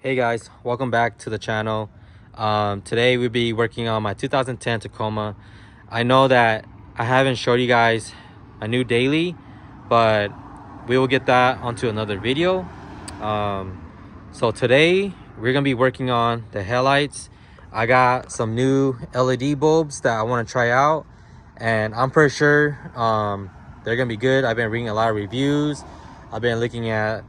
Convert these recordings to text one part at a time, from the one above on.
Hey guys, welcome back to the channel. Today we'll be working on my 2010 Tacoma. I know that I haven't showed you guys a new daily, but we will get that onto another video. So today we're gonna be working on the headlights. I got some new LED bulbs that I want to try out, and I'm pretty sure they're gonna be good. I've been reading a lot of reviews. I've been looking at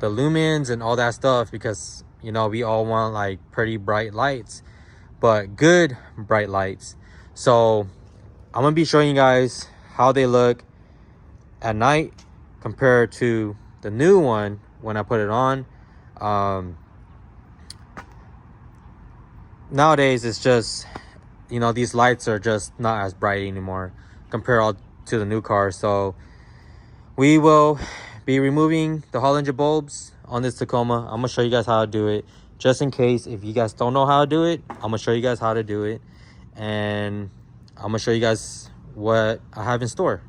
the lumens and all that stuff because you know we all want like pretty bright lights, but good bright lights. So I'm gonna be showing you guys how they look at night compared to the new one when I put it on. Nowadays it's just, you know, these lights are just not as bright anymore compared to the new car. So we will be removing the Hollinger bulbs on this Tacoma. I'm gonna show you guys how to do it, just in case if you guys don't know how to do it. I'm gonna show you guys how to do it, and I'm gonna show you guys what I have in store.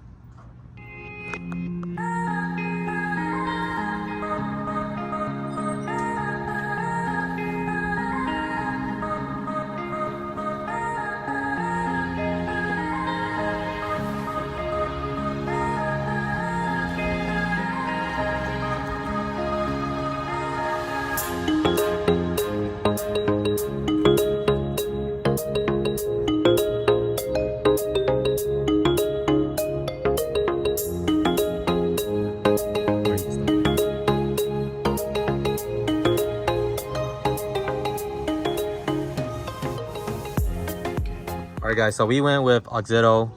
All right guys, so we went with AUXITOLED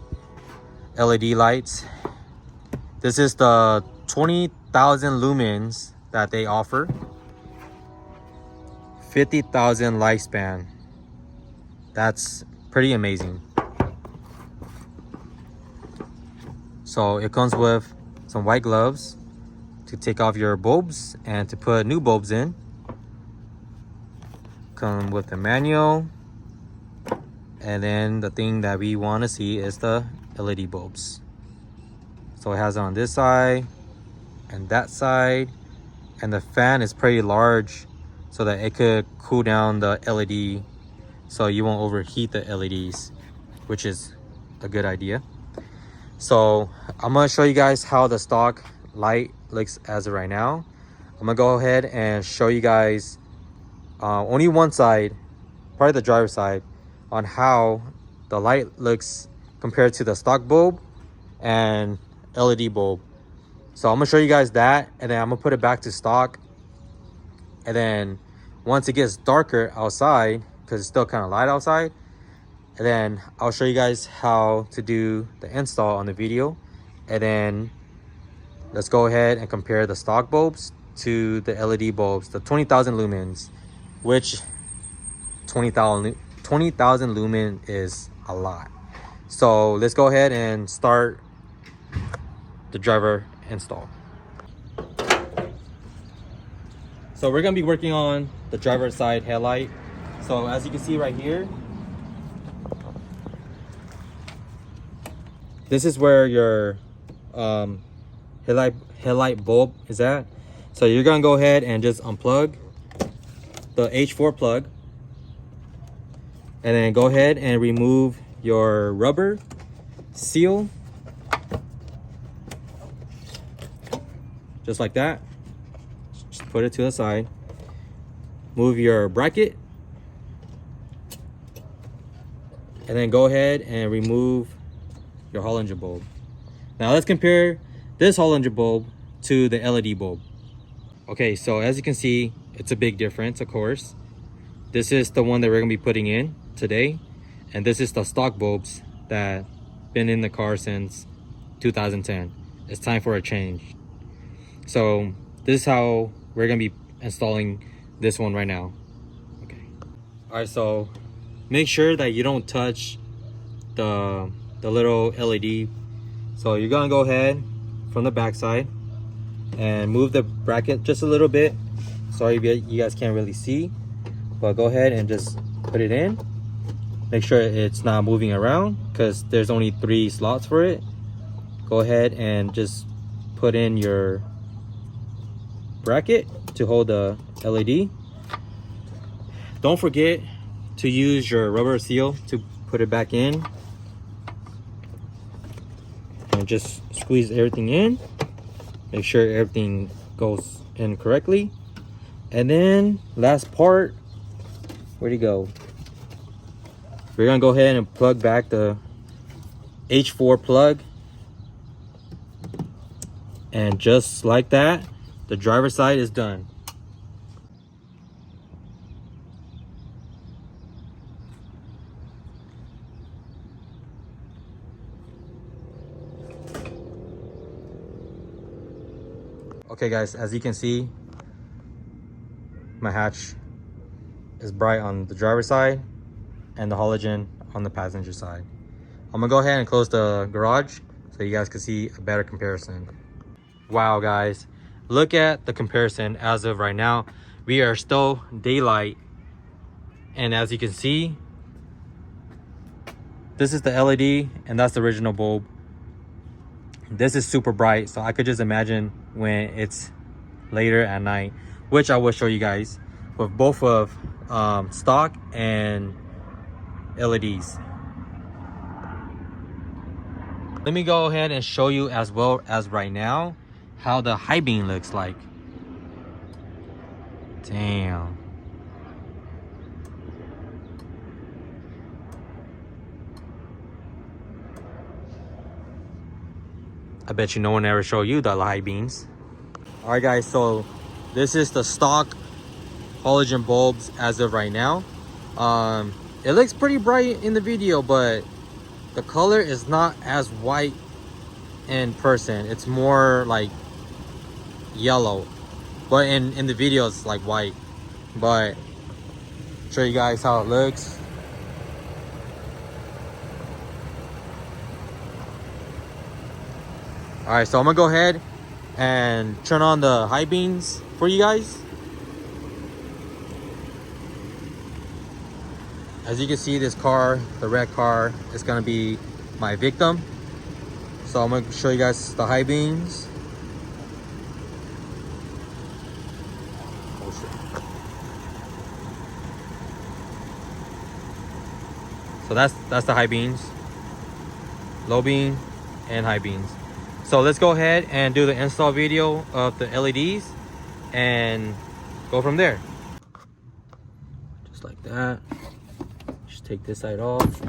LED lights. This is the 20,000 lumens that they offer, 50,000 lifespan. That's pretty amazing. So it comes with some white gloves to take off your bulbs and to put new bulbs in. Come with the manual, and then the thing that we want to see is the LED bulbs. So it has it on this side and that side, and the fan is pretty large so that it could cool down the LED so you won't overheat the LEDs, which is a good idea. So I'm gonna show you guys how the stock light looks as of right now. I'm gonna go ahead and show you guys only one side, probably the driver's side, on how the light looks compared to the stock bulb and LED bulb. So I'm gonna show you guys that, and then I'm gonna put it back to stock. And then once it gets darker outside, because it's still kind of light outside, and then I'll show you guys how to do the install on the video. And then let's go ahead and compare the stock bulbs to the LED bulbs, the 20,000 lumens, which 20,000 lumen is a lot. So let's go ahead and start the driver install. So we're gonna be working on the driver's side headlight. So as you can see right here, this is where your headlight bulb is at. So you're gonna go ahead and just unplug the H4 plug, and then go ahead and remove your rubber seal, just like that. Just put it to the side. Move your bracket, and then go ahead and remove your Hollinger bulb. Now let's compare this Hollinger bulb to the LED bulb. Okay, so as you can see, it's a big difference, of course. This is the one that we're gonna be putting in today, and this is the stock bulbs that been in the car since 2010. It's time for a change. So this is how we're gonna be installing this one right now. Okay. All right, so make sure that you don't touch the little LED. So you're gonna go ahead from the back side and move the bracket just a little bit. Sorry you guys can't really see, but go ahead and just put it in. Make sure it's not moving around because there's only 3 slots for it. Go ahead and just put in your bracket to hold the LED, Don't forget to use your rubber seal to put it back in. And just squeeze everything in. Make sure everything goes in correctly. And then last part, where'd he go? We're gonna go ahead and plug back the H4 plug. And just like that, the driver's side is done. Okay guys, as you can see, my hatch is bright on the driver's side and the halogen on the passenger side. I'm gonna go ahead and close the garage so you guys can see a better comparison. Wow guys, look at the comparison as of right now. We are still daylight, and as you can see, this is the LED and that's the original bulb. This is super bright, so I could just imagine when it's later at night, which I will show you guys with both of stock and LEDs. Let me go ahead and show you as well as right now how the high beam looks like. Damn. I bet you no one ever showed you the high beams. All right guys, so this is the stock halogen bulbs as of right now. It looks pretty bright in the video, but the color is not as white in person. It's more like yellow, but in the video it's like white. But show you guys how it looks. All right, so I'm gonna go ahead and turn on the high beams for you guys. As you can see, this car, the red car, is gonna be my victim. So I'm gonna show you guys the high beams. So that's the high beams, low beam, and high beams. So let's go ahead and do the install video of the LEDs and go from there. Just like that. Just take this side off,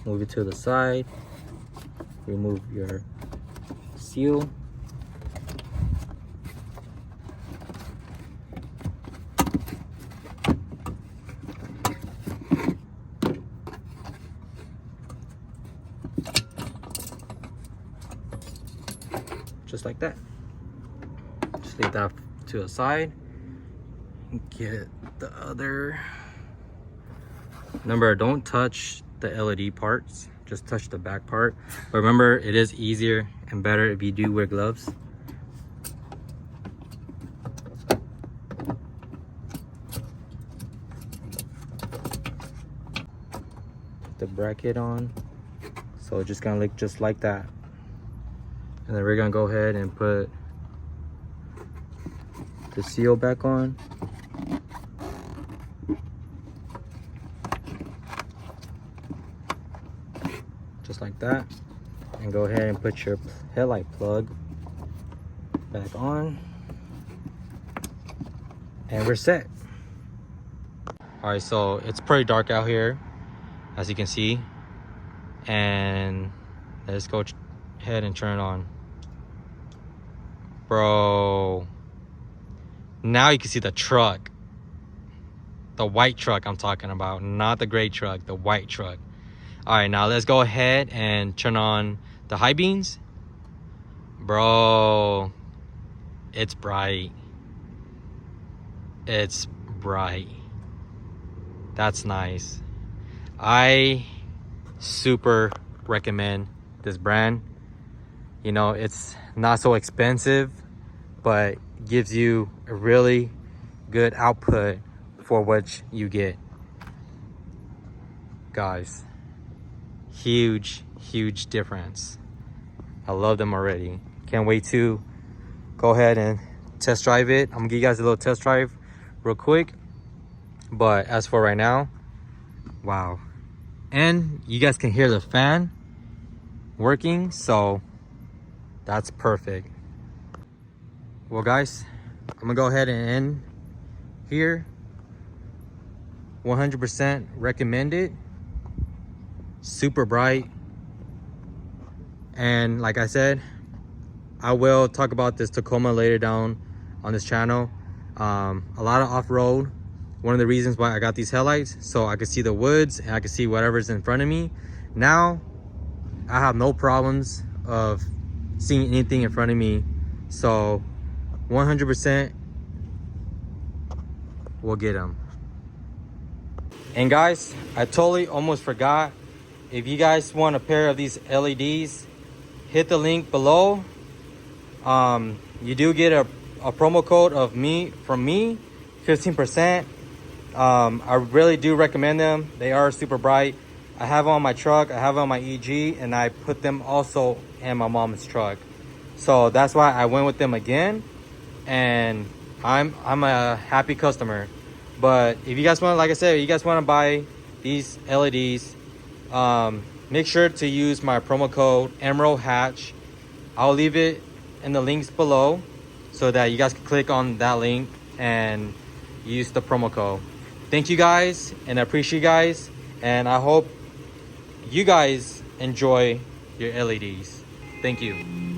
move it to the side, remove your seal. Just like that. Just leave that to the side. Get the other. Remember, don't touch the LED parts. Just touch the back part. But remember, it is easier and better if you do wear gloves. Put the bracket on. So it's just gonna look just like that. And then we're gonna go ahead and put the seal back on. Just like that. And go ahead and put your headlight plug back on. And we're set. All right, so it's pretty dark out here, as you can see. And let's go ahead and turn it on. Bro, now you can see the truck, the white truck I'm talking about, not the gray truck, the white truck. All right, now let's go ahead and turn on the high beams. Bro, it's bright. It's bright. That's nice. I super recommend this brand. You know, it's not so expensive, but gives you a really good output for what you get. Guys, huge difference. I love them already. Can't wait to go ahead and test drive it. I'm gonna give you guys a little test drive real quick. But as for right now, wow. And you guys can hear the fan working, so that's perfect. Well guys, I'm gonna go ahead and end here. 100% recommended. Super bright. And like I said, I will talk about this Tacoma later down on this channel. A lot of off-road. One of the reasons why I got these headlights, so I could see the woods and I could see whatever's in front of me. Now I have no problems of seeing anything in front of me, so 100% we'll get them. And guys, I totally almost forgot, if you guys want a pair of these LEDs, hit the link below. You do get a promo code of from me 15%. I really do recommend them. They are super bright. I have them on my truck, I have them on my EG, and I put them also in my mom's truck. So that's why I went with them again, and I'm a happy customer. But if you guys want, like I said, if you guys want to buy these LEDs, make sure to use my promo code Emerald Hatch. I'll leave it in the links below so that you guys can click on that link and use the promo code. Thank you guys, and I appreciate you guys, and I hope you guys enjoy your LEDs. Thank you.